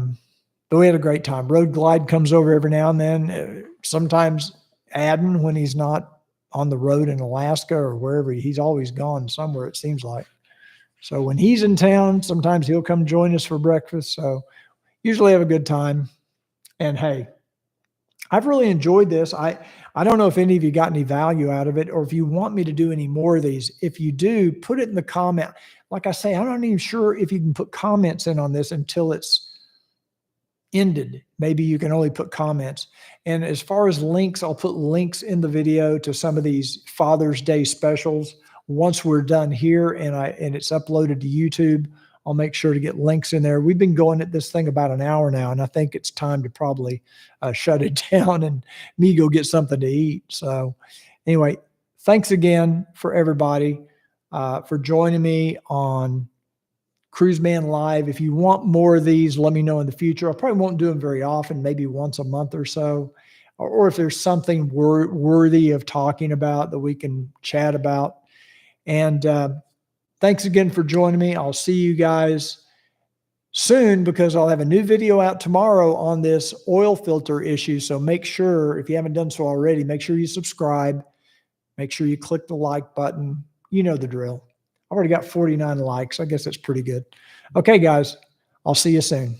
we had a great time. Road Glide comes over every now and then. Sometimes Adden, when he's not on the road in Alaska or wherever, he's always gone somewhere, it seems like. So when he's in town, sometimes he'll come join us for breakfast. So usually have a good time. And hey, I've really enjoyed this. I don't know if any of you got any value out of it, or if you want me to do any more of these. If you do, put it in the comment. Like I say, I'm not even sure if you can put comments in on this until it's ended. Maybe you can only put comments. And as far as links, I'll put links in the video to some of these Father's Day specials. Once we're done here and it's uploaded to YouTube, I'll make sure to get links in there. We've been going at this thing about an hour now, and I think it's time to probably shut it down and me go get something to eat. So anyway, thanks again for everybody for joining me on Cruiseman Live. If you want more of these, let me know in the future. I probably won't do them very often, maybe once a month or so. Or if there's something worthy of talking about that we can chat about. And thanks again for joining me. I'll see you guys soon because I'll have a new video out tomorrow on this oil filter issue. So make sure, if you haven't done so already, make sure you subscribe. Make sure you click the like button. You know the drill. I already got 49 likes. I guess that's pretty good. Okay, guys, I'll see you soon.